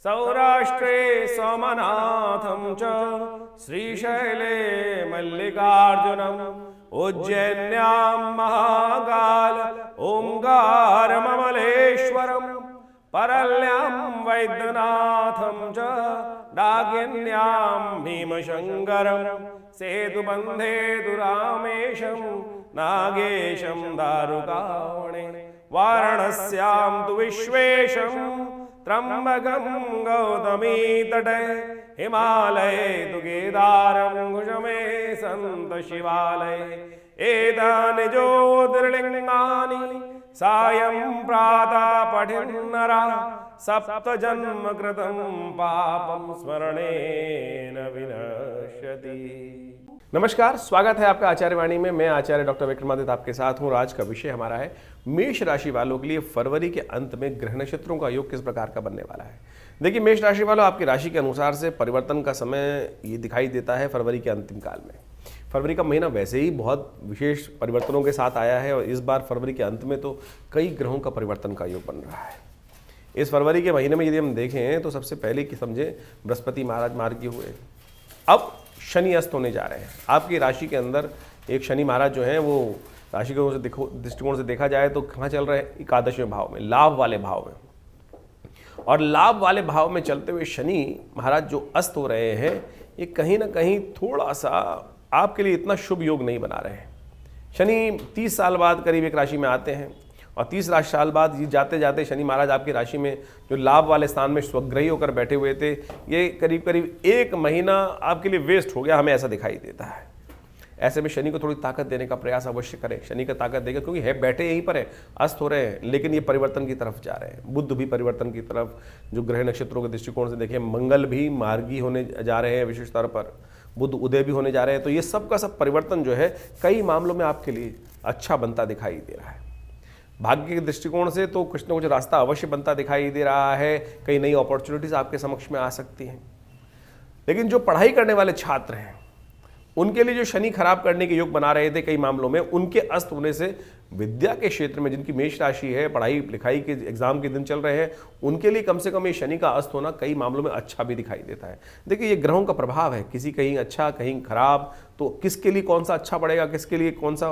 सौराष्ट्रे सोमनाथं च श्रीशैले मल्लिकार्जुनम् उज्जैन्यां महाकाल ओंकारममलेश्वरम् परल्यां वैद्यनाथं च डाकिन्यां भीमशङ्करं सेतुबन्धे दुरामेशं नागेशं दारुकावणे वाराणस्यां तु विश्वेशं त्र्यम्बकं गौतमी तटे हिमालये तु केदारं कुशमे सन्त शिवालये एतानि ज्योतिर्लिङ्गानि सायं प्रातः पठन्नरा सप्तजन्म कृतं पापं स्मरणेन विनश्यति। नमस्कार, स्वागत है आपका आचार्यवाणी में। मैं आचार्य डॉक्टर विक्रमादित्य आपके साथ हूँ। आज का विषय हमारा है मेष राशि वालों के लिए फरवरी के अंत में ग्रह नक्षत्रों का योग किस प्रकार का बनने वाला है। देखिए, मेष राशि वालों, आपकी राशि के अनुसार से परिवर्तन का समय ये दिखाई देता है फरवरी के अंतिम काल में। फरवरी का महीना वैसे ही बहुत विशेष परिवर्तनों के साथ आया है और इस बार फरवरी के अंत में तो कई ग्रहों का परिवर्तन का योग बन रहा है। इस फरवरी के महीने में यदि हम देखें तो सबसे पहले कि समझे बृहस्पति महाराज मार्गी हुए, अब शनि अस्त होने जा रहे हैं। आपकी राशि के अंदर एक शनि महाराज जो हैं वो राशि के दृष्टिकोण से देखा जाए तो कहाँ चल रहे हैं? एकादशवें भाव में, लाभ वाले भाव में। और लाभ वाले भाव में चलते हुए शनि महाराज जो अस्त हो रहे हैं, ये कहीं ना कहीं थोड़ा सा आपके लिए इतना शुभ योग नहीं बना रहे हैं। शनि 30 साल बाद करीब एक राशि में आते हैं और 30 साल बाद ये जाते जाते शनि महाराज आपकी राशि में जो लाभ वाले स्थान में स्वग्रही होकर बैठे हुए थे, ये करीब करीब एक महीना आपके लिए वेस्ट हो गया, हमें ऐसा दिखाई देता है। ऐसे में शनि को थोड़ी ताकत देने का प्रयास अवश्य करें। शनि का ताकत देगा, क्योंकि है बैठे यहीं पर है, अस्त हो रहे हैं, लेकिन ये परिवर्तन की तरफ जा रहे हैं। बुध भी परिवर्तन की तरफ, जो ग्रह नक्षत्रों के दृष्टिकोण से देखें, मंगल भी मार्गी होने जा रहे हैं, विशेष तौर पर बुध उदय भी होने जा रहे हैं। तो ये सब का सब परिवर्तन जो है कई मामलों में आपके लिए अच्छा बनता दिखाई दे रहा है। भाग्य के दृष्टिकोण से तो कुछ न कुछ रास्ता अवश्य बनता दिखाई दे रहा है, कई नई अपॉर्चुनिटीज आपके समक्ष में आ सकती हैं। लेकिन जो पढ़ाई करने वाले छात्र हैं, उनके लिए जो शनि खराब करने के योग बना रहे थे कई मामलों में, उनके अस्त होने से विद्या के क्षेत्र में जिनकी मेष राशि है, पढ़ाई लिखाई के एग्जाम के दिन चल रहे हैं, उनके लिए कम से कम ये शनि का अस्त होना कई मामलों में अच्छा भी दिखाई देता है। देखिए, ये ग्रहों का प्रभाव है, किसी कहीं अच्छा कहीं खराब, तो किसके लिए कौन सा अच्छा पड़ेगा, किसके लिए कौन सा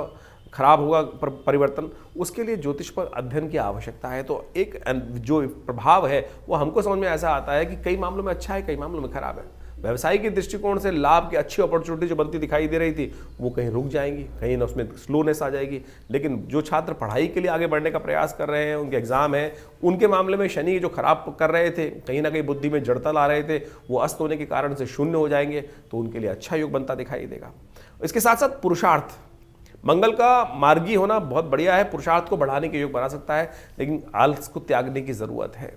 खराब होगा परिवर्तन, उसके लिए ज्योतिष पर अध्ययन की आवश्यकता है। तो एक जो प्रभाव है वो हमको समझ में ऐसा आता है कि कई मामलों में अच्छा है, कई मामलों में खराब है। व्यवसाय के दृष्टिकोण से लाभ की अच्छी अपॉर्चुनिटी जो बनती दिखाई दे रही थी, वो कहीं रुक जाएंगी, कहीं ना उसमें स्लोनेस आ जाएगी। लेकिन जो छात्र पढ़ाई के लिए आगे बढ़ने का प्रयास कर रहे हैं, उनके एग्जाम है, उनके मामले में शनि जो खराब कर रहे थे, कहीं ना कहीं बुद्धि में जड़ता ला रहे थे, वो अस्त होने के कारण से शून्य हो जाएंगे। तो उनके लिए अच्छा योग बनता दिखाई देगा। इसके साथ साथ पुरुषार्थ, मंगल का मार्गी होना बहुत बढ़िया है, पुरुषार्थ को बढ़ाने के योग बना सकता है, लेकिन आलस को त्यागने की जरूरत है।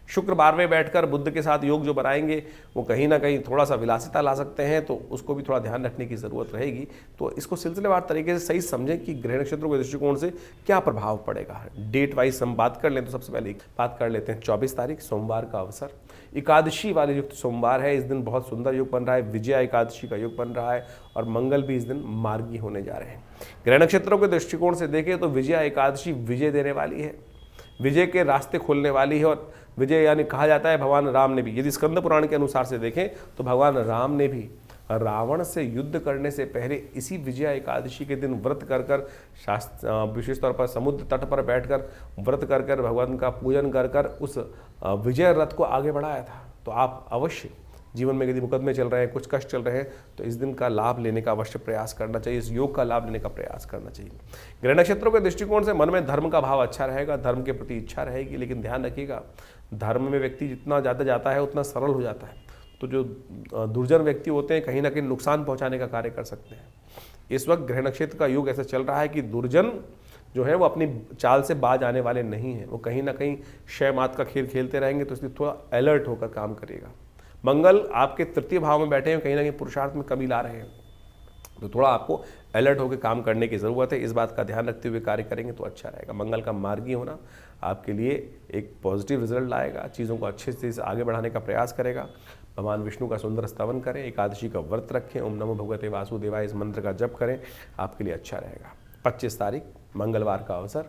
शुक्र 12वें बैठकर बुध के साथ योग जो बनाएंगे, वो कहीं ना कहीं थोड़ा सा विलासिता ला सकते हैं, तो उसको भी थोड़ा ध्यान रखने की जरूरत रहेगी। तो इसको सिलसिलेवार तरीके से सही समझें कि ग्रह नक्षत्रों के दृष्टिकोण से क्या प्रभाव पड़ेगा। डेट वाइज हम बात कर लें तो सबसे पहले बात कर लेते हैं 24 तारीख सोमवार का अवसर, एकादशी वाले युक्त सोमवार है। इस दिन बहुत सुंदर योग बन रहा है, विजया एकादशी का योग बन रहा है और मंगल भी इस दिन मार्गी होने जा रहे हैं। ग्रह नक्षत्रों के दृष्टिकोण से देखें तो विजया एकादशी विजय देने वाली है, विजय के रास्ते खोलने वाली है। और विजय यानी कहा जाता है भगवान राम ने भी, यदि स्कंद पुराण के अनुसार से देखें तो भगवान राम ने भी रावण से युद्ध करने से पहले इसी विजया एकादशी के दिन व्रत कर कर, विशेष तौर पर समुद्र तट पर बैठकर व्रत कर कर, भगवान का पूजन कर कर उस विजय रथ को आगे बढ़ाया था। तो आप अवश्य जीवन में यदि मुकदमे चल रहे हैं, कुछ कष्ट चल रहे हैं, तो इस दिन का लाभ लेने का अवश्य प्रयास करना चाहिए, इस योग का लाभ लेने का प्रयास करना चाहिए। ग्रह नक्षत्रों के दृष्टिकोण से मन में धर्म का भाव अच्छा रहेगा, धर्म के प्रति इच्छा रहेगी, लेकिन ध्यान रखिएगा, धर्म में व्यक्ति जितना ज़्यादा जाता है उतना सरल हो जाता है। तो जो दुर्जन व्यक्ति होते हैं, कहीं ना कहीं नुकसान पहुँचाने का कार्य कर सकते हैं। इस वक्त ग्रह नक्षत्र का योग ऐसा चल रहा है कि दुर्जन जो है वो अपनी चाल से बाज आने वाले नहीं हैं, वो कहीं ना कहीं शय मात का खेल खेलते रहेंगे। तो इसलिए थोड़ा अलर्ट होकर काम करिएगा। मंगल आपके तृतीय भाव में बैठे हैं, कहीं ना कहीं पुरुषार्थ में कमी ला रहे हैं, तो थोड़ा आपको अलर्ट होकर काम करने की ज़रूरत है। इस बात का ध्यान रखते हुए कार्य करेंगे तो अच्छा रहेगा। मंगल का मार्गी होना आपके लिए एक पॉजिटिव रिजल्ट लाएगा, चीज़ों को अच्छे से आगे बढ़ाने का प्रयास करेगा। भगवान विष्णु का सुंदर स्तवन करें, एकादशी का व्रत रखें, ओम नमो भगवते वासुदेवाय इस मंत्र का जप करें, आपके लिए अच्छा रहेगा। 25 तारीख मंगलवार का अवसर,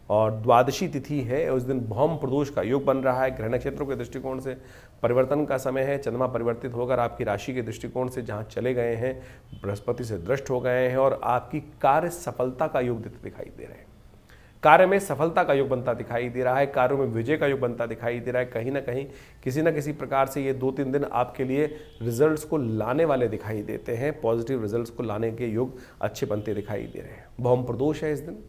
और द्वादशी तिथि है, उस दिन भौम प्रदोष का योग बन रहा है। ग्रह नक्षत्रों के दृष्टिकोण से परिवर्तन का समय है। चंद्रमा परिवर्तित होकर आपकी राशि के दृष्टिकोण से जहाँ चले गए हैं, बृहस्पति से दृष्ट हो गए हैं और आपकी कार्य सफलता का योग देते दिखाई दे रहे हैं। कार्य में सफलता का योग बनता दिखाई दे रहा है, कार्यों में विजय का योग बनता दिखाई दे रहा है। कहीं ना कहीं किसी न किसी प्रकार से ये 2-3 दिन आपके लिए रिजल्ट्स को लाने वाले दिखाई देते हैं। पॉजिटिव रिजल्ट्स को लाने के योग अच्छे बनते दिखाई दे रहे हैं। भौम प्रदोष है इस दिन।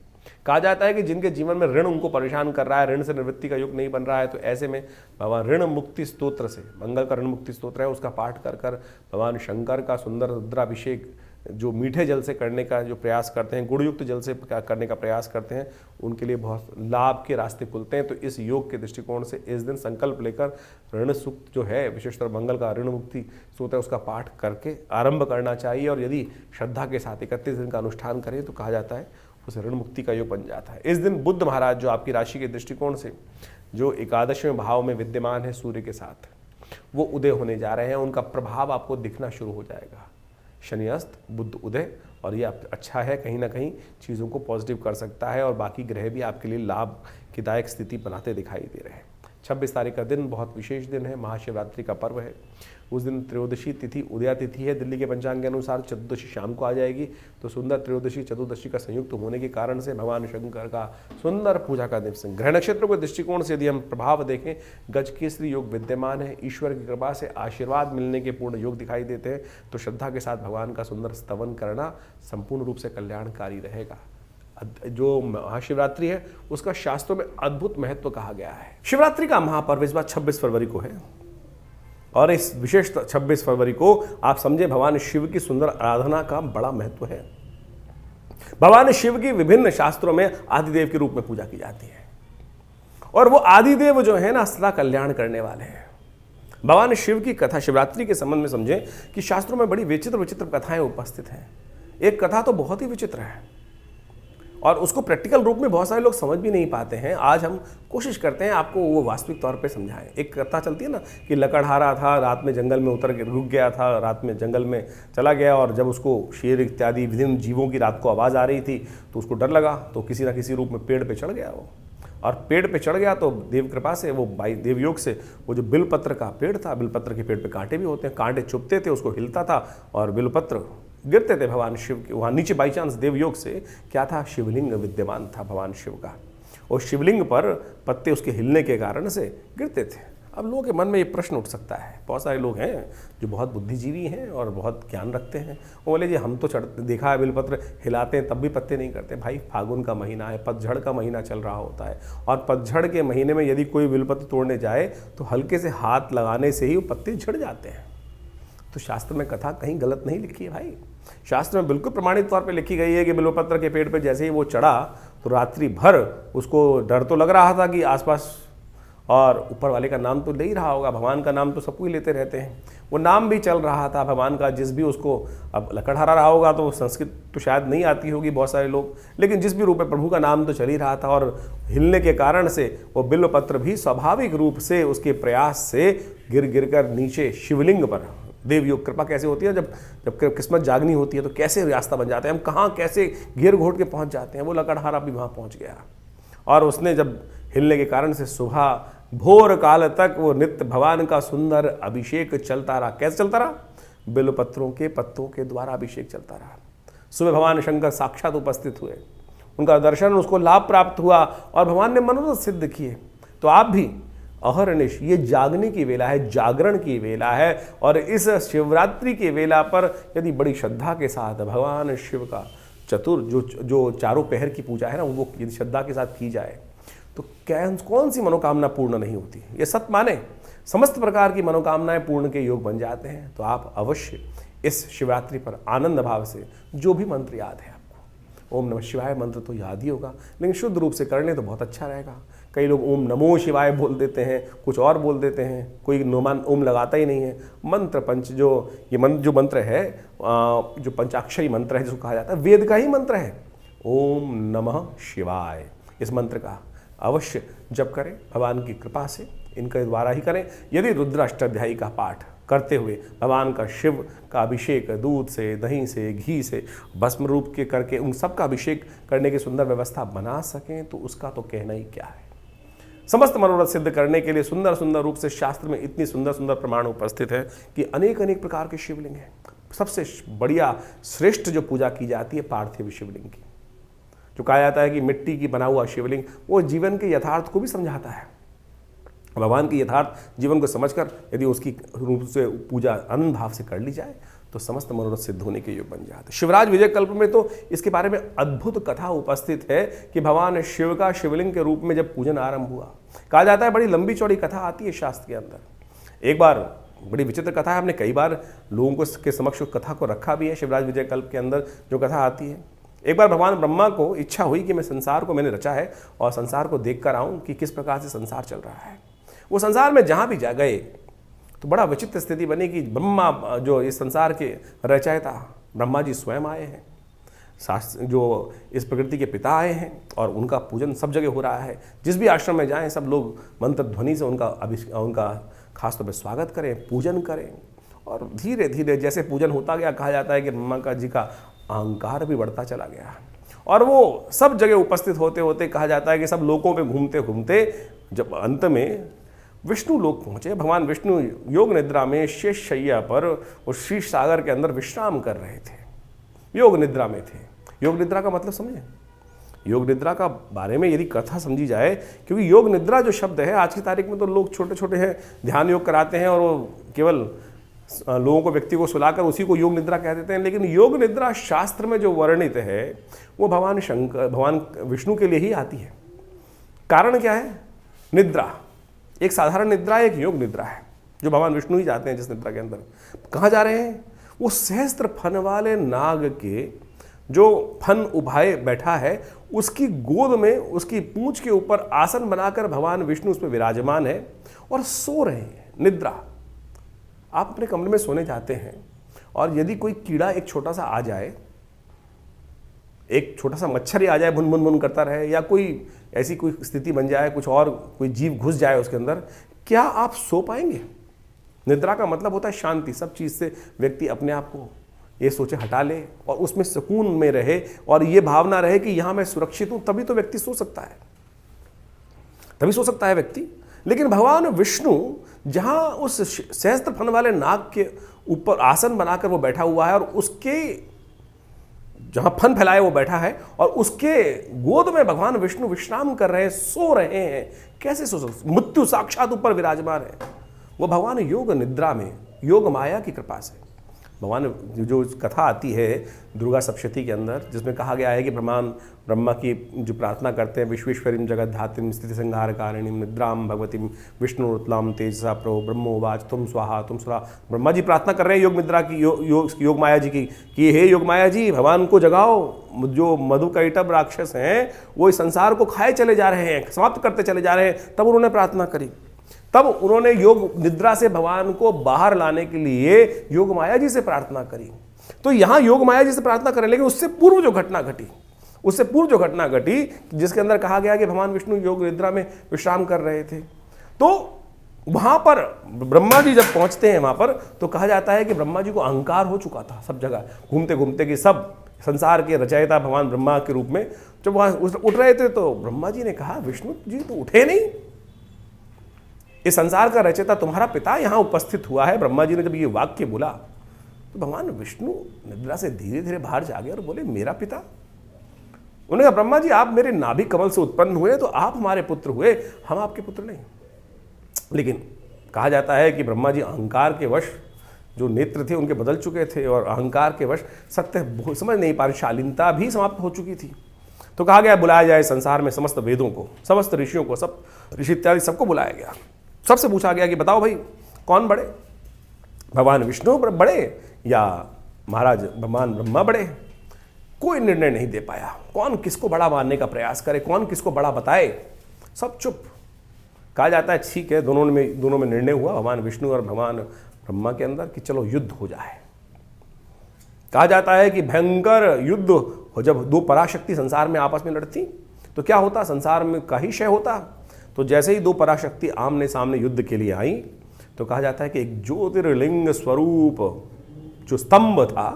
कहा जाता है कि जिनके जीवन में ऋण उनको परेशान कर रहा है, ऋण से निवृत्ति का योग नहीं बन रहा है, तो ऐसे में भगवान ऋण मुक्ति स्तोत्र से, मंगल का ऋण मुक्ति स्तोत्र है, उसका पाठ कर कर भगवान शंकर का सुंदर रुद्राभिषेक जो मीठे जल से करने का जो प्रयास करते हैं, गुड़युक्त जल से करने का प्रयास करते हैं, उनके लिए बहुत लाभ के रास्ते खुलते हैं। तो इस योग के दृष्टिकोण से इस दिन संकल्प लेकर ऋण सूक्त जो है, विशेषकर मंगल का ऋण मुक्ति सूत्र है, उसका पाठ करके आरंभ करना चाहिए। और यदि श्रद्धा के साथ 31 दिन का अनुष्ठान करें तो कहा जाता है उसे ऋण मुक्ति का योग बन जाता है। इस दिन बुध महाराज जो आपकी राशि के दृष्टिकोण से जो 11वें भाव में विद्यमान है सूर्य के साथ, वो उदय होने जा रहे हैं। उनका प्रभाव आपको दिखना शुरू हो जाएगा। शनि अस्त, बुध उदय, और ये अच्छा है, कहीं ना कहीं चीज़ों को पॉजिटिव कर सकता है और बाकी ग्रह भी आपके लिए लाभ की दायक स्थिति बनाते दिखाई दे रहे हैं। 26 तारीख का दिन बहुत विशेष दिन है, महाशिवरात्रि का पर्व है। उस दिन त्रयोदशी तिथि उदया तिथि है। दिल्ली के पंचांग के अनुसार चतुर्दशी शाम को आ जाएगी। तो सुंदर त्रयोदशी चतुर्दशी का संयुक्त होने के कारण से भगवान शंकर का सुंदर पूजा का दिवस। ग्रह नक्षत्रों के दृष्टिकोण से यदि हम प्रभाव देखें, गज केसरी योग विद्यमान है। ईश्वर की कृपा से आशीर्वाद मिलने के पूर्ण योग दिखाई देते हैं। तो श्रद्धा के साथ भगवान का सुंदर स्तवन करना संपूर्ण रूप से कल्याणकारी रहेगा। जो महाशिवरात्रि है उसका शास्त्रों में अद्भुत महत्व कहा गया है। शिवरात्रि का महापर्व इस बार 26 फरवरी को है और इस विशेष 26 फरवरी को आप समझे भगवान शिव की सुंदर आराधना का बड़ा महत्व है। भगवान शिव की विभिन्न शास्त्रों में आदिदेव के रूप में पूजा की जाती है और वो आदिदेव जो है ना सदा कल्याण करने वाले हैं। भगवान शिव की कथा शिवरात्रि के संबंध में समझें कि शास्त्रों में बड़ी विचित्र विचित्र कथाएं उपस्थित हैं। एक कथा तो बहुत ही विचित्र है और उसको प्रैक्टिकल रूप में बहुत सारे लोग समझ भी नहीं पाते हैं। आज हम कोशिश करते हैं आपको वो वास्तविक तौर पे समझाएं। एक कथा चलती है ना कि लकड़हारा था, रात में जंगल में उतर के रुक गया था, रात में जंगल में चला गया और जब उसको शेर इत्यादि विभिन्न जीवों की रात को आवाज़ आ रही थी तो उसको डर लगा, तो किसी ना किसी रूप में पेड़ पर चढ़ गया वो, और पेड़ पे चढ़ गया तो देव कृपा से वो देवयोग से वो जो बिलपत्र का पेड़ था, बिलपत्र के पेड़ पे कांटे भी होते हैं, कांटे चुभते थे, उसको हिलता था और बिलपत्र गिरते थे भगवान शिव के वहाँ नीचे। बाई चांस देवयोग से क्या था, शिवलिंग विद्यमान था भगवान शिव का, और शिवलिंग पर पत्ते उसके हिलने के कारण से गिरते थे। अब लोगों के मन में ये प्रश्न उठ सकता है, बहुत सारे लोग हैं जो बहुत बुद्धिजीवी हैं और बहुत ज्ञान रखते हैं, वो बोले जी हम तो देखा है बिलपत्र हिलाते हैं तब भी पत्ते नहीं करते। भाई फागुन का महीना है, पतझड़ का महीना चल रहा होता है और पतझड़ के महीने में यदि कोई बिलपत्र तोड़ने जाए तो हल्के से हाथ लगाने से ही वो पत्ते झड़ जाते हैं। तो शास्त्र में कथा कहीं गलत नहीं लिखी है भाई, शास्त्र में बिल्कुल प्रमाणित तौर पे लिखी गई है कि बिल्वपत्र के पेड़ पे जैसे ही वो चढ़ा तो रात्रि भर उसको डर तो लग रहा था कि आसपास, और ऊपर वाले का नाम तो ले ही रहा होगा, भगवान का नाम तो सब कोई लेते रहते हैं, वो नाम भी चल रहा था भगवान का। जिस भी उसको अब लकड़हारा रहा होगा तो संस्कृत तो शायद नहीं आती होगी बहुत सारे लोग, लेकिन जिस भी रूप में प्रभु का नाम तो चल ही रहा था और हिलने के कारण से वो बिल्वपत्र भी स्वाभाविक रूप से उसके प्रयास से गिर गिर कर नीचे शिवलिंग पर। देवयोग कृपा कैसे होती है, जब किस्मत जागनी होती है तो कैसे रास्ता बन जाते हैं, हम कहाँ कैसे घेर घोट के पहुँच जाते हैं। वो लकड़हारा भी वहाँ पहुँच गया और उसने जब हिलने के कारण से सुबह भोर काल तक वो नित्य भगवान का सुंदर अभिषेक चलता रहा। कैसे चलता रहा, बिल्वपत्रों के पत्तों के द्वारा अभिषेक चलता रहा। सुबह भगवान शंकर साक्षात उपस्थित हुए, उनका दर्शन, उसको लाभ प्राप्त हुआ और भगवान ने मनोरथ सिद्ध किए। तो आप भी अहरनिश, ये जागने की वेला है, जागरण की वेला है और इस शिवरात्रि की वेला पर यदि बड़ी श्रद्धा के साथ भगवान शिव का जो चारों पहर की पूजा है ना, वो यदि श्रद्धा के साथ की जाए तो कौन सी मनोकामना पूर्ण नहीं होती। ये सत्य माने, समस्त प्रकार की मनोकामनाएं पूर्ण के योग बन जाते हैं। तो आप अवश्य इस शिवरात्रि पर आनंद भाव से जो भी मंत्र याद है, आपको ओम नमः शिवाय मंत्र तो याद ही होगा, लेकिन शुद्ध रूप से कर लें तो बहुत अच्छा रहेगा। कई लोग ओम नमो शिवाय बोल देते हैं, कुछ और बोल देते हैं, कोई ओम लगाता ही नहीं है। मंत्र पंच जो मंत्र है, जो पंचाक्षरी मंत्र है जिसको कहा जाता है, वेद का ही मंत्र है, ओम नमः शिवाय। इस मंत्र का अवश्य जप करें, भगवान की कृपा से इनके द्वारा ही करें। यदि रुद्र अष्टाध्यायी का पाठ करते हुए भगवान का शिव का अभिषेक दूध से, दही से, घी से, भस्म रूप के करके उन सब का अभिषेक करने की सुंदर व्यवस्था बना सकें तो उसका तो कहना ही क्या है। समस्त मनोरथ सिद्ध करने के लिए सुंदर सुंदर रूप से शास्त्र में इतनी सुंदर सुंदर प्रमाण उपस्थित है कि अनेक अनेक प्रकार के शिवलिंग हैं। सबसे बढ़िया श्रेष्ठ जो पूजा की जाती है पार्थिव शिवलिंग की, जो कहा जाता है कि मिट्टी की बना हुआ शिवलिंग वो जीवन के यथार्थ को भी समझाता है। भगवान की यथार्थ जीवन को समझकर यदि उसकी रूप से पूजा आनंद भाव से कर ली जाए तो समस्त मनोरथ सिद्ध होने के योग बन जाते। शिवराज विजय कल्प में तो इसके बारे में अद्भुत कथा उपस्थित है कि भगवान शिव का शिवलिंग के रूप में जब पूजन आरंभ हुआ, कहा जाता है बड़ी लंबी चौड़ी कथा आती है शास्त्र के अंदर। एक बार बड़ी विचित्र कथा है, हमने कई बार लोगों को के समक्ष कथा को रखा भी है। शिवराज विजय कल्प के अंदर जो कथा आती है, एक बार भगवान ब्रह्मा को इच्छा हुई कि मैं संसार को मैंने रचा है और संसार को देख कर आऊँ कि किस प्रकार से संसार चल रहा है। वो संसार में जहाँ भी जा गए तो बड़ा विचित्र स्थिति बनी कि ब्रह्मा जो इस संसार के रचयिता ब्रह्मा जी स्वयं आए हैं, शास्त्र जो इस प्रकृति के पिता आए हैं और उनका पूजन सब जगह हो रहा है। जिस भी आश्रम में जाएं सब लोग मंत्र ध्वनि से उनका खासतौर पर स्वागत करें, पूजन करें। और धीरे धीरे जैसे पूजन होता गया, कहा जाता है कि ब्रह्मा का जी का अहंकार भी बढ़ता चला गया और वो सब जगह उपस्थित होते होते कहा जाता है कि सब लोकों पे घूमते घूमते जब अंत में विष्णु लोक पहुँचे, भगवान विष्णु योग निद्रा में शेष शैया पर और शीश सागर के अंदर विश्राम कर रहे थे, योग निद्रा में थे। योग निद्रा का मतलब समझें, योग निद्रा का बारे में यदि कथा समझी जाए, क्योंकि योग निद्रा जो शब्द है आज की तारीख में तो लोग छोटे छोटे हैं ध्यान योग कराते हैं और वो केवल लोगों को व्यक्ति को सुलाकर उसी को योग निद्रा कह देते हैं, लेकिन योग निद्रा शास्त्र में जो वर्णित है वो भगवान विष्णु के लिए ही आती है। कारण क्या है? निद्रा एक साधारण निद्रा, एक योग निद्रा है जो भगवान विष्णु ही जाते हैं जिस निद्रा के अंदर। कहाँ जा रहे हैं? वो सहस्त्र फन वाले नाग के जो फन उभाए बैठा है उसकी गोद में, उसकी पूंछ के ऊपर आसन बनाकर भगवान विष्णु उस पर विराजमान है और सो रहे हैं। निद्रा, आप अपने कमरे में सोने जाते हैं और यदि कोई कीड़ा एक छोटा सा आ जाए, एक छोटा सा मच्छर ही आ जाए, भुन भुन भुन करता रहे, या कोई ऐसी कोई स्थिति बन जाए, कुछ और कोई जीव घुस जाए उसके अंदर, क्या आप सो पाएंगे? निद्रा का मतलब होता है शांति। सब चीज़ से व्यक्ति अपने आप को ये सोचे हटा ले और उसमें सुकून में रहे और ये भावना रहे कि यहाँ मैं सुरक्षित हूँ, तभी तो व्यक्ति सो सकता है, तभी सो सकता है व्यक्ति। लेकिन भगवान विष्णु जहाँ उस सहस्त्र फन वाले नाग के ऊपर आसन बनाकर वो बैठा हुआ है और उसके जहाँ फन फैलाए वो बैठा है और उसके गोद में भगवान विष्णु विश्राम कर रहे हैं, सो रहे हैं। कैसे सो सकते? मृत्यु साक्षात ऊपर विराजमान है। वो भगवान योग निद्रा में, योग माया की कृपा से भगवान जो कथा आती है दुर्गा सप्तशती के अंदर, जिसमें कहा गया है कि ब्रह्मा की जो प्रार्थना करते हैं, विश्वेश्वरीं जगद्धात्रीं स्थिति संहार कारिणीं निद्रां भगवतीं विष्णुरुतलां तेजसा प्रो ब्रह्मोवाच तुम स्वाहा तुम स्वाहा। ब्रह्मा जी प्रार्थना कर रहे हैं योग निद्रा की, योग माया जी की कि हे योग माया जी, भगवान को जगाओ। जो मधुकैटभ राक्षस हैं वो इस संसार को खाए चले जा रहे हैं, समाप्त करते चले जा रहे हैं। तब उन्होंने प्रार्थना करी, तब उन्होंने योग निद्रा से भगवान को बाहर लाने के लिए योग माया जी से प्रार्थना करी। तो यहां योग माया जी से प्रार्थना करें, लेकिन उससे पूर्व जो घटना घटी, जिसके अंदर कहा गया कि भगवान विष्णु योग निद्रा में विश्राम कर रहे थे, तो वहां पर ब्रह्मा जी जब पहुंचते हैं वहां पर, तो कहा जाता है कि ब्रह्मा जी को अहंकार हो चुका था सब जगह घूमते घूमते कि सब संसार के रचयिता भगवान ब्रह्मा के रूप में जब वहां उठ रहे थे, तो ब्रह्मा जी ने कहा विष्णु जी तो उठे नहीं, इस संसार का रचयिता तुम्हारा पिता यहां उपस्थित हुआ है। ब्रह्मा जी ने जब ये वाक्य बोला तो भगवान विष्णु निद्रा से धीरे धीरे बाहर जागे और बोले मेरा पिता? उन्होंने कहा ब्रह्मा जी आप मेरे नाभि कमल से उत्पन्न हुए तो आप हमारे पुत्र हुए, हम आपके पुत्र नहीं। लेकिन कहा जाता है कि ब्रह्मा जी अहंकार के वश जो नेत्र थे उनके बदल चुके थे और अहंकार के वश सत्य समझ नहीं पा रहे, शालीनता भी समाप्त हो चुकी थी। तो कहा गया बुलाया जाए संसार में समस्त वेदों को, समस्त ऋषियों को, सब ऋषि इत्यादि सबको बुलाया गया। सबसे पूछा गया कि बताओ भाई कौन बड़े, भगवान विष्णु बड़े या महाराज भगवान ब्रह्मा बड़े? कोई निर्णय नहीं दे पाया, कौन किसको बड़ा मानने का प्रयास करे, कौन किसको बड़ा बताए, सब चुप। कहा जाता है ठीक है, दोनों में निर्णय हुआ भगवान विष्णु और भगवान ब्रह्मा के अंदर कि चलो युद्ध हो जाए। कहा जाता है कि भयंकर युद्ध हो, जब दो पराशक्ति संसार में आपस में लड़ती तो क्या होता, संसार में का ही क्षय होता। तो जैसे ही दो पराशक्ति आमने सामने युद्ध के लिए आई तो कहा जाता है कि एक ज्योतिर्लिंग स्वरूप जो स्तंभ था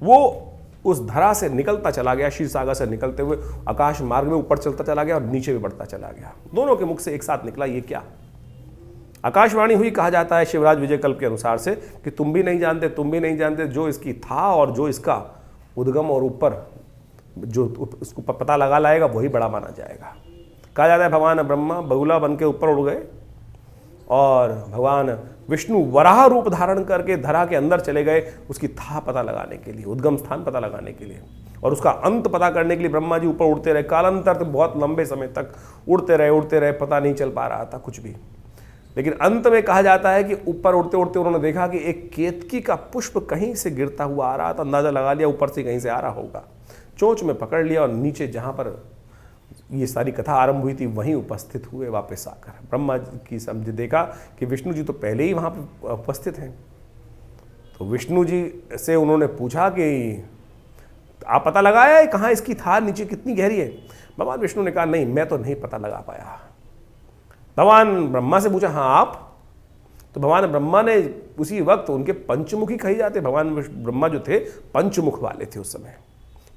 वो उस धरा से निकलता चला गया, क्षीर सागर से निकलते हुए आकाश मार्ग में ऊपर चलता चला गया और नीचे भी बढ़ता चला गया। दोनों के मुख से एक साथ निकला, ये क्या? आकाशवाणी हुई, कहा जाता है शिवराज विजय कल्प के अनुसार से कि तुम भी नहीं जानते, तुम भी नहीं जानते, जो इसकी था और जो इसका उद्गम और ऊपर जो उसको पता लगा लाएगा वही बड़ा माना जाएगा। कहा जाता है भगवान ब्रह्मा बगुला बन के ऊपर उड़ गए और भगवान विष्णु वराह रूप धारण करके धरा के अंदर चले गए उसकी था पता लगाने के लिए, उद्गम स्थान पता लगाने के लिए, और उसका अंत पता करने के लिए ब्रह्मा जी ऊपर उड़ते रहे। कालांतर तक बहुत लंबे समय तक उड़ते रहे, पता नहीं चल पा रहा था कुछ भी। लेकिन अंत में कहा जाता है कि ऊपर उड़ते उड़ते उन्होंने देखा कि एक केतकी का पुष्प कहीं से गिरता हुआ आ रहा था। अंदाजा लगा लिया ऊपर से कहीं से आ रहा होगा, चोंच में पकड़ लिया और नीचे जहां पर ये सारी कथा आरंभ हुई थी वहीं उपस्थित हुए वापस आकर। ब्रह्मा जी की समझ देखा कि विष्णु जी तो पहले ही वहां पर उपस्थित हैं। तो विष्णु जी से उन्होंने पूछा कि आप पता लगाया है कहाँ इसकी था, नीचे कितनी गहरी है? भगवान विष्णु ने कहा नहीं, मैं तो नहीं पता लगा पाया। भगवान ब्रह्मा से पूछा हाँ आप? तो भगवान ब्रह्मा ने उसी वक्त, उनके पंचमुखी कही जाते, भगवान ब्रह्मा जो थे पंचमुख वाले थे उस समय।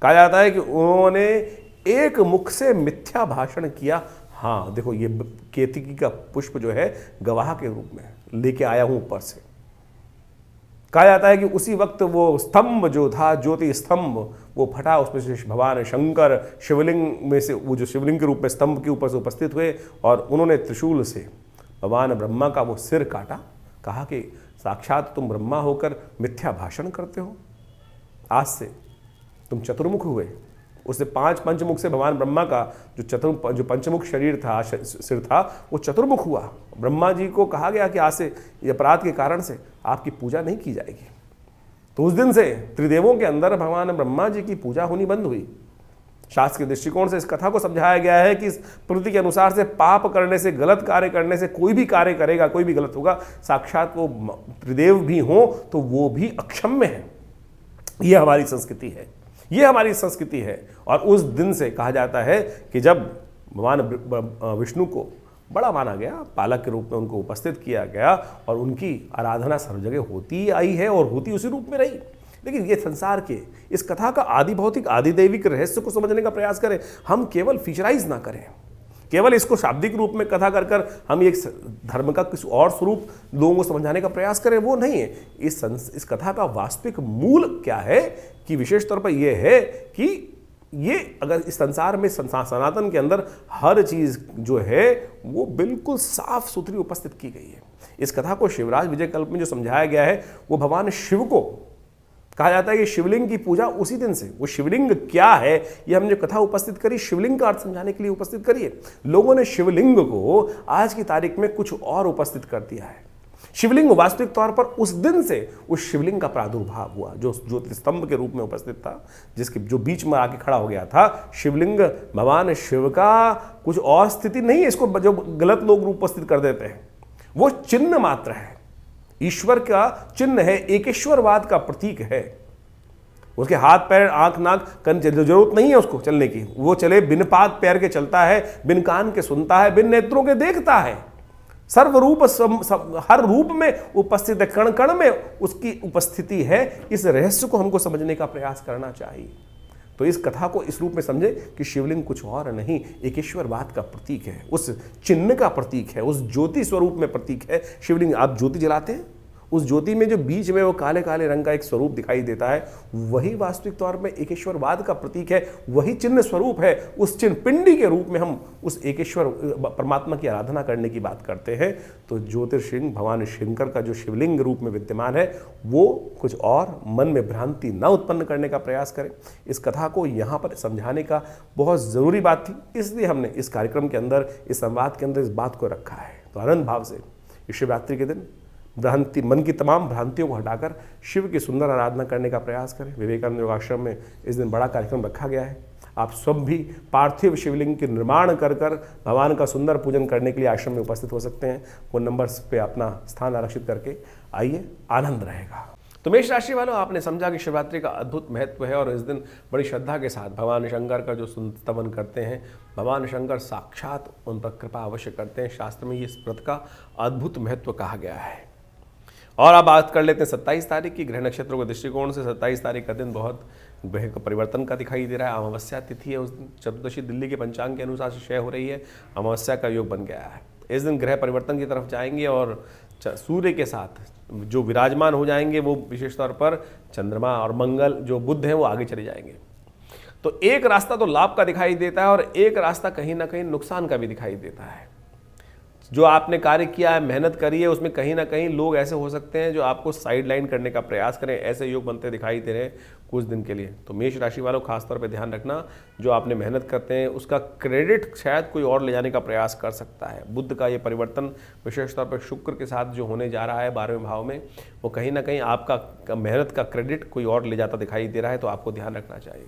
कहा जाता है कि उन्होंने एक मुख से मिथ्या भाषण किया। हाँ देखो, ये केतकी का पुष्प जो है गवाह के रूप में लेके आया हूं ऊपर से। कहा जाता है कि उसी वक्त वो स्तंभ जो था, ज्योति स्तंभ, वो फटा, उसमें से भगवान शंकर शिवलिंग में से, वो जो शिवलिंग के रूप में स्तंभ के ऊपर से उपस्थित हुए और उन्होंने त्रिशूल से भगवान ब्रह्मा का वो सिर काटा। कहा कि साक्षात तुम ब्रह्मा होकर मिथ्या भाषण करते हो, आज से तुम चतुर्मुख हुए। उससे 5 पंचमुख से भगवान ब्रह्मा का जो पंचमुख शरीर था, सिर था, वो चतुर्मुख हुआ। ब्रह्मा जी को कहा गया कि आज से ये अपराध के कारण से आपकी पूजा नहीं की जाएगी। तो उस दिन से त्रिदेवों के अंदर भगवान ब्रह्मा जी की पूजा होनी बंद हुई। शास्त्र के दृष्टिकोण से इस कथा को समझाया गया है कि इस प्रकृति के अनुसार से पाप करने से, गलत कार्य करने से, कोई भी कार्य करेगा, कोई भी गलत होगा, साक्षात वो त्रिदेव भी हो तो वो भी अक्षम्य है। ये हमारी संस्कृति है, ये हमारी संस्कृति है। और उस दिन से कहा जाता है कि जब भगवान विष्णु को बड़ा माना गया, पालक के रूप में उनको उपस्थित किया गया और उनकी आराधना सर्व जगह होती आई है और होती उसी रूप में रही। लेकिन ये संसार के इस कथा का आदि भौतिक आदि दैविक रहस्य को समझने का प्रयास करें, हम केवल फीचराइज ना करें, केवल इसको शाब्दिक रूप में कथा कर कर हम एक धर्म का किसी और स्वरूप लोगों को समझाने का प्रयास करें, वो नहीं है। इस कथा का वास्तविक मूल क्या है कि विशेष तौर पर यह है कि ये अगर इस संसार में सनातन के अंदर हर चीज जो है वो बिल्कुल साफ सुथरी उपस्थित की गई है। इस कथा को शिवराज विजय कल्प में जो समझाया गया है वो भगवान शिव को कहा जाता है कि शिवलिंग की पूजा उसी दिन से, वो शिवलिंग क्या है ये हमने कथा उपस्थित करी, शिवलिंग का अर्थ समझाने के लिए उपस्थित करिए। लोगों ने शिवलिंग को आज की तारीख में कुछ और उपस्थित कर दिया है। शिवलिंग वास्तविक तौर पर उस दिन से उस शिवलिंग का प्रादुर्भाव हुआ जो ज्योतिस्तंभ के रूप में उपस्थित था, जिसके जो बीच में आके खड़ा हो गया था। शिवलिंग भगवान शिव का कुछ और स्थिति नहीं है, इसको जो गलत लोग उपस्थित कर देते हैं, वो चिन्ह मात्र है, ईश्वर का चिन्ह है, एकेश्वरवाद का प्रतीक है। उसके हाथ पैर आंख नाक कान जरूरत नहीं है उसको चलने की, वो चले बिन पाद पैर के चलता है, बिन कान के सुनता है, बिन नेत्रों के देखता है, सर्वरूप हर रूप में उपस्थित है, कण कण में उसकी उपस्थिति है। इस रहस्य को हमको समझने का प्रयास करना चाहिए। तो इस कथा को इस रूप में समझे कि शिवलिंग कुछ और नहीं, एकेश्वरवाद का प्रतीक है, उस चिन्ह का प्रतीक है, उस ज्योति स्वरूप में प्रतीक है। शिवलिंग आप ज्योति जलाते हैं, उस ज्योति में जो बीच में वो काले काले रंग का एक स्वरूप दिखाई देता है, वही वास्तविक तौर में एकेश्वरवाद का प्रतीक है, वही चिन्ह स्वरूप है। उस चिन्ह पिंडी के रूप में हम उस एकेश्वर परमात्मा की आराधना करने की बात करते हैं। तो ज्योतिर्सिंह भगवान शंकर का जो शिवलिंग रूप में विद्यमान है वो कुछ और मन में भ्रांति न उत्पन्न करने का प्रयास करें। इस कथा को यहाँ पर समझाने का बहुत ज़रूरी बात थी, इसलिए हमने इस कार्यक्रम के अंदर, इस संवाद के अंदर इस बात को रखा है। तो आनंद भाव से इस शिवरात्रि के दिन भ्रांति, मन की तमाम भ्रांतियों को हटाकर शिव की सुंदर आराधना करने का प्रयास करें। विवेकानंद योगाश्रम में इस दिन बड़ा कार्यक्रम रखा गया है। आप सब भी पार्थिव शिवलिंग के निर्माण कर भगवान का सुंदर पूजन करने के लिए आश्रम में उपस्थित हो सकते हैं। फोन नंबर्स पे अपना स्थान आरक्षित करके आइए, आनंद रहेगा। तो मेष राशि वालों, आपने समझा कि शिवरात्रि का अद्भुत महत्व है और इस दिन बड़ी श्रद्धा के साथ भगवान शंकर का जो स्तवन करते हैं, भगवान शंकर साक्षात उन पर कृपा अवश्य करते हैं। शास्त्र में इस व्रत का अद्भुत महत्व कहा गया है। और अब बात कर लेते हैं 27 तारीख की। ग्रह नक्षत्रों के दृष्टिकोण से 27 तारीख का दिन बहुत ग्रह का परिवर्तन का दिखाई दे रहा है। अमावस्या तिथि है उस दिन, चतुर्दशी दिल्ली के पंचांग के अनुसार से क्षय हो रही है, अमावस्या का योग बन गया है। इस दिन ग्रह परिवर्तन की तरफ जाएंगे और सूर्य के साथ जो विराजमान हो जाएंगे वो विशेष तौर पर चंद्रमा और मंगल जो बुध हैं वो आगे चले जाएंगे। तो एक रास्ता तो लाभ का दिखाई देता है और एक रास्ता कहीं ना कहीं नुकसान का भी दिखाई देता है। जो आपने कार्य किया है, मेहनत करी है, उसमें कहीं ना कहीं लोग ऐसे हो सकते हैं जो आपको साइड लाइन करने का प्रयास करें, ऐसे योग बनते दिखाई दे रहे हैं कुछ दिन के लिए। तो मेष राशि वालों खासतौर पे ध्यान रखना, जो आपने मेहनत करते हैं उसका क्रेडिट शायद कोई और ले जाने का प्रयास कर सकता है। बुध का ये परिवर्तन विशेष तौर पर शुक्र के साथ जो होने जा रहा है 12वें भाव में, वो कहीं ना कहीं आपका मेहनत का क्रेडिट कोई और ले जाता दिखाई दे रहा है, तो आपको ध्यान रखना चाहिए।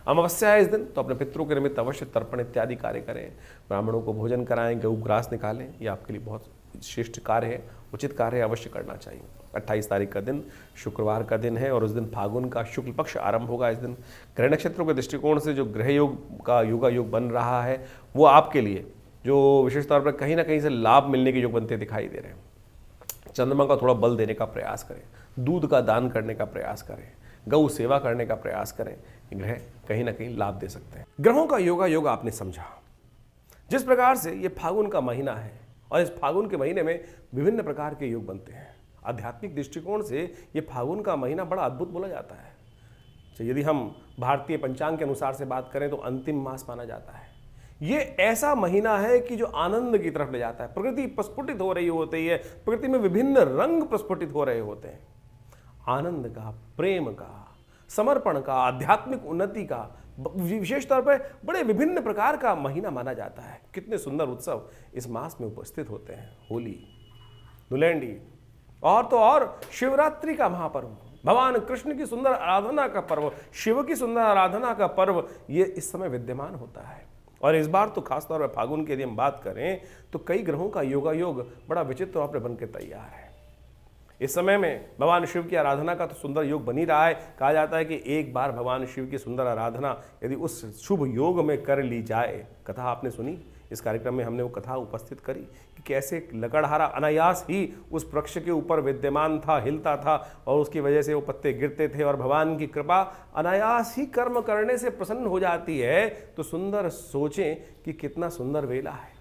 अमावस्या है इस दिन, तो अपने पितरों के निमित्त अवश्य तर्पण इत्यादि कार्य करें, ब्राह्मणों को भोजन कराएं, गऊ ग्रास निकालें, ये आपके लिए बहुत श्रेष्ठ कार्य है, उचित कार्य है, अवश्य करना चाहिए। 28 तारीख का दिन शुक्रवार का दिन है और उस दिन फागुन का शुक्ल पक्ष आरंभ होगा। इस दिन ग्रह नक्षत्रों के दृष्टिकोण से जो ग्रह योग का योगा योग बन रहा है वो आपके लिए जो विशेष तौर पर कहीं ना कहीं से लाभ मिलने के योग बनते दिखाई दे रहे हैं। चंद्रमा का थोड़ा बल देने का प्रयास करें, दूध का दान करने का प्रयास करें, गौ सेवा करने का प्रयास करें, ग्रह कहीं ना कहीं लाभ दे सकते हैं। ग्रहों का योगा योग आपने समझा। जिस प्रकार से ये फागुन का महीना है और इस फागुन के महीने में विभिन्न प्रकार के योग बनते हैं, आध्यात्मिक दृष्टिकोण से ये फागुन का महीना बड़ा अद्भुत बोला जाता है। तो यदि हम भारतीय पंचांग के अनुसार से बात करें तो अंतिम मास माना जाता है। ये ऐसा महीना है कि जो आनंद की तरफ ले जाता है। प्रकृति प्रस्फुटित हो रही होती है, प्रकृति में विभिन्न रंग प्रस्फुटित हो रहे होते हैं। आनंद का, प्रेम का, समर्पण का, आध्यात्मिक उन्नति का विशेष तौर पर बड़े विभिन्न प्रकार का महीना माना जाता है। कितने सुंदर उत्सव इस मास में उपस्थित होते हैं। होली, धुलेंडी और तो और शिवरात्रि का महापर्व, भगवान कृष्ण की सुंदर आराधना का पर्व, शिव की सुंदर आराधना का पर्व, ये इस समय विद्यमान होता है। और इस बार तो खासतौर पर फागुन की यदि हम बात करें तो कई ग्रहों का योगा योग बड़ा विचित्र तौर पर बनकर तैयार है। इस समय में भगवान शिव की आराधना का तो सुंदर योग बन ही रहा है। कहा जाता है कि एक बार भगवान शिव की सुंदर आराधना यदि उस शुभ योग में कर ली जाए, कथा आपने सुनी, इस कार्यक्रम में हमने वो कथा उपस्थित करी कि कैसे लकड़हारा अनायास ही उस वृक्ष के ऊपर विद्यमान था, हिलता था और उसकी वजह से वो पत्ते गिरते थे और भगवान की कृपा अनायास ही कर्म करने से प्रसन्न हो जाती है। तो सुंदर सोचें कि कितना सुंदर वेला है।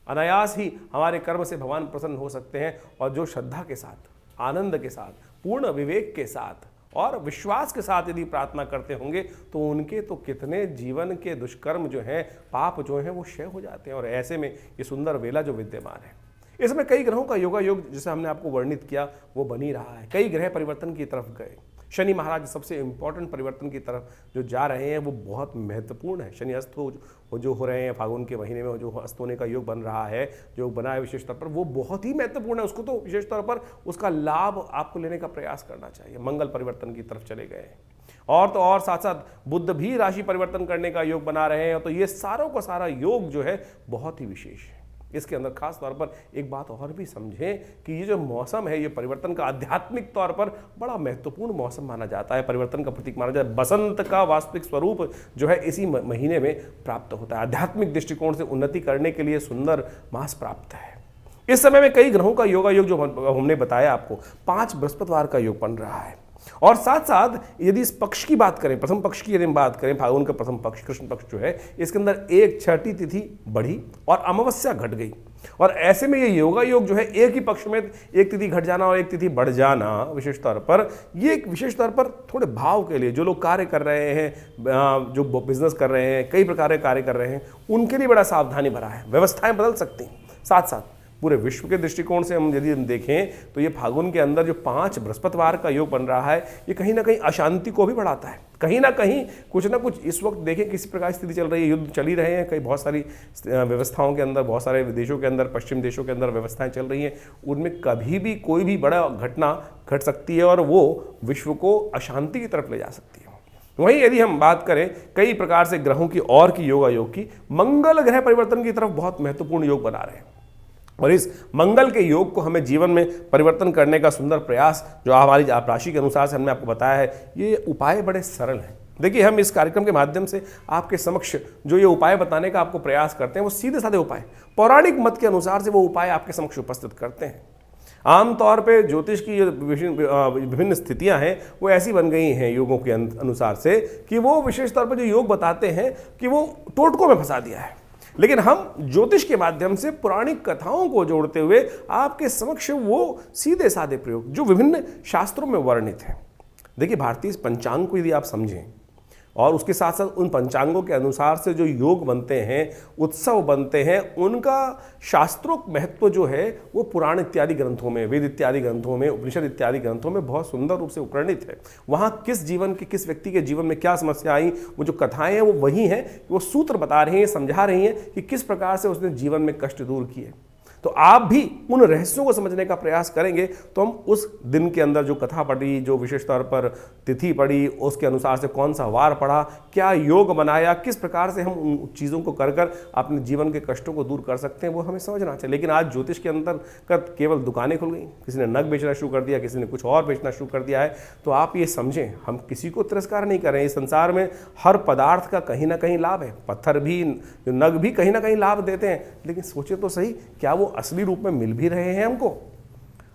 अनायास ही हमारे कर्म से भगवान प्रसन्न हो सकते हैं और जो श्रद्धा के साथ, आनंद के साथ, पूर्ण विवेक के साथ और विश्वास के साथ यदि प्रार्थना करते होंगे तो उनके तो कितने जीवन के दुष्कर्म जो हैं, पाप जो हैं, वो क्षय हो जाते हैं। और ऐसे में ये सुंदर वेला जो विद्यमान है, इसमें कई ग्रहों का योगा योग जैसे हमने आपको वर्णित किया वो बन ही रहा है। कई ग्रह परिवर्तन की तरफ गए। शनि महाराज सबसे इंपॉर्टेंट परिवर्तन की तरफ जो जा रहे हैं वो बहुत महत्वपूर्ण है। शनि अस्त जो हो रहे हैं फागुन के महीने में, जो अस्त होने का योग बन रहा है, जो बना है विशेष तौर पर, वो बहुत ही महत्वपूर्ण है। उसको तो विशेष तौर पर उसका लाभ आपको लेने का प्रयास करना चाहिए। मंगल परिवर्तन की तरफ चले गए और तो और साथ साथ बुध भी राशि परिवर्तन करने का योग बना रहे हैं। तो ये सारों का सारा योग जो है बहुत ही विशेष है। इसके अंदर खास तौर पर एक बात और भी समझें कि ये जो मौसम है, ये परिवर्तन का आध्यात्मिक तौर पर बड़ा महत्वपूर्ण मौसम माना जाता है, परिवर्तन का प्रतीक माना जाता है। बसंत का वास्तविक स्वरूप जो है इसी महीने में प्राप्त होता है। आध्यात्मिक दृष्टिकोण से उन्नति करने के लिए सुंदर मास प्राप्त है। इस समय में कई ग्रहों का योगा योग जो हमने बताया आपको, 5 बृहस्पतिवार का योग बन रहा है। और साथ साथ यदि इस पक्ष की बात करें, प्रथम पक्ष की यदि हम बात करें, फागुन का प्रथम पक्ष कृष्ण पक्ष जो है, इसके अंदर एक छठी तिथि बढ़ी और अमावस्या घट गई। और ऐसे में ये योगा योग जो है एक ही पक्ष में एक तिथि घट जाना और एक तिथि बढ़ जाना, विशेष तौर पर ये एक विशेष तौर पर थोड़े भाव के लिए जो लोग कार्य कर रहे हैं, जो बिजनेस कर रहे हैं, कई प्रकार के कार्य कर रहे हैं, उनके लिए बड़ा सावधानी भरा है। व्यवस्थाएं बदल सकती हैं। साथ साथ पूरे विश्व के दृष्टिकोण से हम यदि देखें तो ये फागुन के अंदर जो 5 बृहस्पतिवार का योग बन रहा है, ये कहीं ना कहीं अशांति को भी बढ़ाता है। कहीं ना कहीं कुछ ना कुछ इस वक्त देखें किसी प्रकार की स्थिति चल रही है, युद्ध चल ही रहे हैं, कई बहुत सारी व्यवस्थाओं के अंदर, बहुत सारे देशों के अंदर, पश्चिम देशों के अंदर व्यवस्थाएं चल रही हैं। उनमें कभी भी कोई भी बड़ा घटना घट सकती है और वो विश्व को अशांति की तरफ ले जा सकती है। वहीं यदि हम बात करें कई प्रकार से ग्रहों की और की योगा योग की, मंगल ग्रह परिवर्तन की तरफ बहुत महत्वपूर्ण योग बना रहे हैं। और इस मंगल के योग को हमें जीवन में परिवर्तन करने का सुंदर प्रयास जो हमारी आप राशि के अनुसार से हमने आपको बताया है, ये उपाय बड़े सरल हैं। देखिए, हम इस कार्यक्रम के माध्यम से आपके समक्ष जो ये उपाय बताने का आपको प्रयास करते हैं वो सीधे साधे उपाय, पौराणिक मत के अनुसार से वो उपाय आपके समक्ष उपस्थित करते हैं। आमतौर पे ज्योतिष की जो विभिन्न स्थितियां हैं वो ऐसी बन गई हैं योगों के अनुसार से कि वो विशेष तौर पर जो योग बताते हैं कि वो टोटकों में फंसा दिया है। लेकिन हम ज्योतिष के माध्यम से पौराणिक कथाओं को जोड़ते हुए आपके समक्ष वो सीधे साधे प्रयोग जो विभिन्न शास्त्रों में वर्णित है। देखिए, भारतीय पंचांग को यदि आप समझें और उसके साथ साथ उन पंचांगों के अनुसार से जो योग बनते हैं, उत्सव बनते हैं, उनका शास्त्रोक्त महत्व जो है वो पुराण इत्यादि ग्रंथों में, वेद इत्यादि ग्रंथों में, उपनिषद इत्यादि ग्रंथों में बहुत सुंदर रूप से उपवर्णित है। वहाँ किस जीवन के, किस व्यक्ति के जीवन में क्या समस्या आई, वो जो कथाएं हैं वो वही हैं, वो सूत्र बता रही हैं, समझा रही हैं कि किस प्रकार से उसने जीवन में कष्ट दूर किए। तो आप भी उन रहस्यों को समझने का प्रयास करेंगे तो हम उस दिन के अंदर जो कथा पढ़ी, जो विशेष तौर पर तिथि पढ़ी, उसके अनुसार से कौन सा वार पढ़ा, क्या योग बनाया, किस प्रकार से हम उन चीज़ों को कर कर अपने जीवन के कष्टों को दूर कर सकते हैं, वो हमें समझना चाहिए। लेकिन आज ज्योतिष के अंतर्गत केवल दुकानें खुल गई, किसी ने नग बेचना शुरू कर दिया, किसी ने कुछ और बेचना शुरू कर दिया है। तो आप ये समझें, हम किसी को तिरस्कार नहीं कर रहे हैं। इस संसार में हर पदार्थ का कहीं ना कहीं लाभ है। पत्थर भी, जो नग भी कहीं ना कहीं लाभ देते हैं। लेकिन सोचे तो सही, क्या वो असली रूप में मिल भी रहे हैं हमको?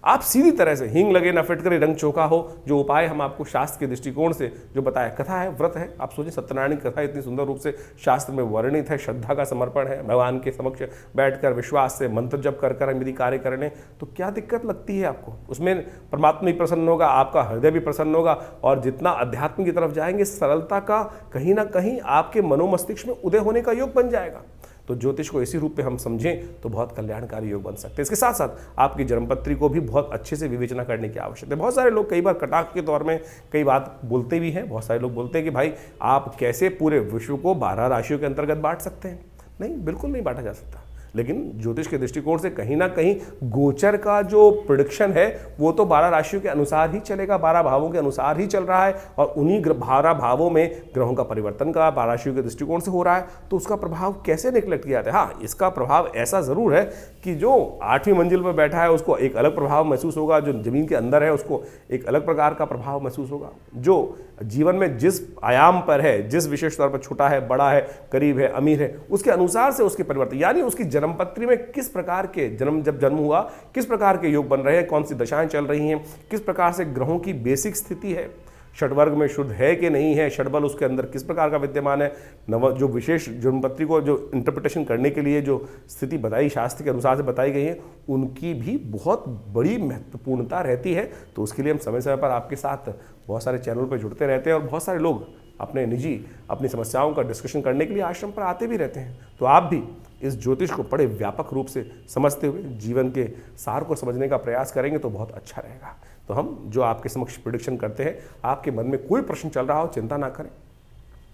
आप सीधी तरह से हींग लगे ना फिटकरे रंग चोखा हो, जो उपाय हम आपको शास्त्र के दृष्टिकोण से जो बताया, कथा है, व्रत है। आप सोचिए, सत्यनारायण की कथा इतनी सुंदर रूप से शास्त्र में वर्णित है, श्रद्धा का समर्पण है, भगवान के समक्ष बैठकर विश्वास से मंत्र जप कर कर हम यदि कार्य कर लें तो क्या दिक्कत लगती है आपको? उसमें परमात्मा भी प्रसन्न होगा, आपका हृदय भी प्रसन्न होगा, और जितना अध्यात्म की तरफ जाएंगे, सरलता का कहीं ना कहीं आपके मनोमस्तिष्क में उदय होने का योग बन जाएगा। तो ज्योतिष को इसी रूप में हम समझें तो बहुत कल्याणकारी योग बन सकते हैं। इसके साथ साथ आपकी जन्मपत्री को भी बहुत अच्छे से विवेचना करने की आवश्यकता है। बहुत सारे लोग कई बार कटाक्ष के तौर में कई बात बोलते भी हैं। बहुत सारे लोग बोलते हैं कि भाई आप कैसे पूरे विश्व को 12 राशियों के अंतर्गत बांट सकते हैं? नहीं, बिल्कुल नहीं बांटा जा सकता। लेकिन ज्योतिष के दृष्टिकोण से कहीं ना कहीं गोचर का जो प्रेडिक्शन है वो तो 12 राशियों के अनुसार ही चलेगा, 12 भावों के अनुसार ही चल रहा है, और उन्हीं 12 भावों में ग्रहों का परिवर्तन का 12 राशियों के दृष्टिकोण से हो रहा है। तो उसका प्रभाव कैसे निकलट किया जाता है? हाँ, इसका प्रभाव ऐसा जरूर है कि जो 8वीं मंजिल पर बैठा है उसको एक अलग प्रभाव महसूस होगा, जो जमीन के अंदर है उसको एक अलग प्रकार का प्रभाव महसूस होगा, जो जीवन में जिस आयाम पर है, जिस विशेष तौर पर छोटा है, बड़ा है, गरीब है, अमीर है, उसके अनुसार से उसके परिवर्तन, यानी उसकी जन्मपत्री में किस प्रकार के जब जन्म हुआ, किस प्रकार के योग बन रहे हैं, कौन सी दशाएं चल रही हैं, किस प्रकार से ग्रहों की बेसिक स्थिति है, षडवर्ग में शुद्ध है कि नहीं है, षडबल उसके अंदर किस प्रकार का विद्यमान है, जो विशेष जन्मपत्री को जो इंटरप्रिटेशन करने के लिए जो स्थिति बताई शास्त्र के अनुसार से बताई गई है, उनकी भी बहुत बड़ी महत्वपूर्णता रहती है। तो उसके लिए हम समय समय पर आपके साथ बहुत सारे चैनल पर जुड़ते रहते हैं, और बहुत सारे लोग अपनी समस्याओं का डिस्कशन करने के लिए आश्रम पर आते भी रहते हैं। तो आप भी इस ज्योतिष को बड़े व्यापक रूप से समझते हुए जीवन के सार को समझने का प्रयास करेंगे तो बहुत अच्छा रहेगा। तो हम जो आपके समक्ष प्रेडिक्शन करते हैं, आपके मन में कोई प्रश्न चल रहा हो, चिंता ना करें,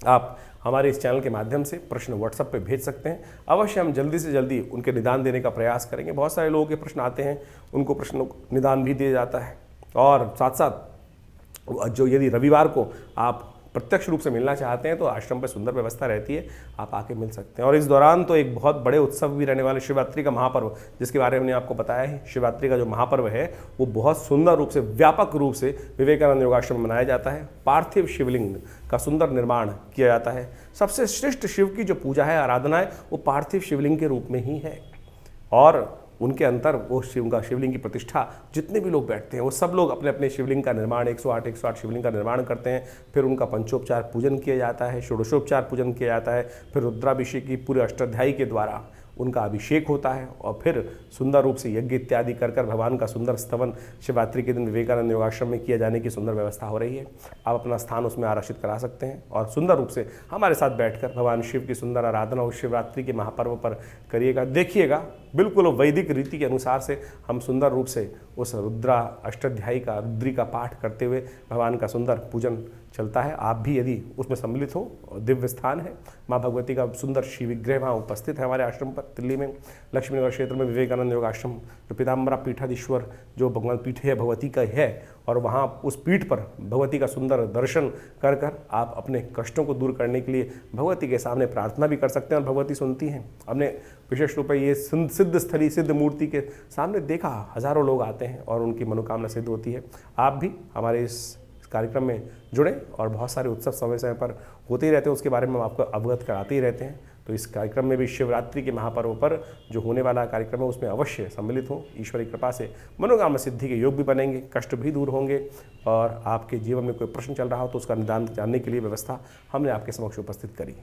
आप हमारे इस चैनल के माध्यम से प्रश्न व्हाट्सएप पे भेज सकते हैं। अवश्य हम जल्दी से जल्दी उनके निदान देने का प्रयास करेंगे। बहुत सारे लोगों के प्रश्न आते हैं, उनको प्रश्नों निदान भी दिया जाता है। और साथ साथ जो यदि रविवार को आप प्रत्यक्ष रूप से मिलना चाहते हैं तो आश्रम पर सुंदर व्यवस्था रहती है, आप आके मिल सकते हैं। और इस दौरान तो एक बहुत बड़े उत्सव भी रहने वाले, शिवरात्रि का महापर्व, जिसके बारे में हमने आपको बताया है। शिवरात्रि का जो महापर्व है वो बहुत सुंदर रूप से, व्यापक रूप से विवेकानंद योगाश्रम में मनाया जाता है। पार्थिव शिवलिंग का सुंदर निर्माण किया जाता है। सबसे श्रेष्ठ शिव की जो पूजा है, आराधना है, वो पार्थिव शिवलिंग के रूप में ही है। और उनके अंतर वो शिवलिंग की प्रतिष्ठा, जितने भी लोग बैठते हैं वो सब लोग अपने अपने शिवलिंग का निर्माण, 108 शिवलिंग का निर्माण करते हैं। फिर उनका पंचोपचार पूजन किया जाता है, षोडशोपचार पूजन किया जाता है। फिर रुद्राभिषेक की पूरे अष्टाध्यायी के द्वारा उनका अभिषेक होता है, और फिर सुंदर रूप से यज्ञ इत्यादि कर कर भगवान का सुंदर स्तवन शिवरात्रि के दिन विवेकानंद योगाश्रम में किया जाने की सुंदर व्यवस्था हो रही है। आप अपना स्थान उसमें आरक्षित करा सकते हैं और सुंदर रूप से हमारे साथ बैठकर भगवान शिव की सुंदर आराधना उस शिवरात्रि के महापर्व पर करिएगा। देखिएगा, बिल्कुल वैदिक रीति के अनुसार से हम सुंदर रूप से उस रुद्रा अष्टाध्यायी का, रुद्री का पाठ करते हुए भगवान का सुंदर पूजन चलता है। आप भी यदि उसमें सम्मिलित हो, दिव्य स्थान है, माँ भगवती का सुंदर शिव विग्रह वहाँ उपस्थित है हमारे आश्रम पर दिल्ली में, लक्ष्मीनगर क्षेत्र में विवेकानंद योग आश्रम, जो पीताम्बरा पीठाधीश्वर जो भगवान पीठ है भगवती का है, और वहाँ उस पीठ पर भगवती का सुंदर दर्शन कर कर आप अपने कष्टों को दूर करने के लिए भगवती के सामने प्रार्थना भी कर सकते हैं, और भगवती सुनती हैं। हमने विशेष रूप से ये सिद्ध स्थली, सिद्ध मूर्ति के सामने देखा, हजारों लोग आते हैं और उनकी मनोकामना सिद्ध होती है। आप भी हमारे इस कार्यक्रम में जुड़ें, और बहुत सारे उत्सव समय समय पर होते ही रहते हैं, उसके बारे में हम आपको अवगत कराते ही रहते हैं। तो इस कार्यक्रम में भी शिवरात्रि के महापर्व पर जो होने वाला कार्यक्रम है उसमें अवश्य सम्मिलित हों। ईश्वरी कृपा से मनोकामना सिद्धि के योग भी बनेंगे, कष्ट भी दूर होंगे और आपके जीवन में कोई प्रश्न चल रहा हो तो उसका निदान जानने के लिए व्यवस्था हमने आपके समक्ष उपस्थित करी।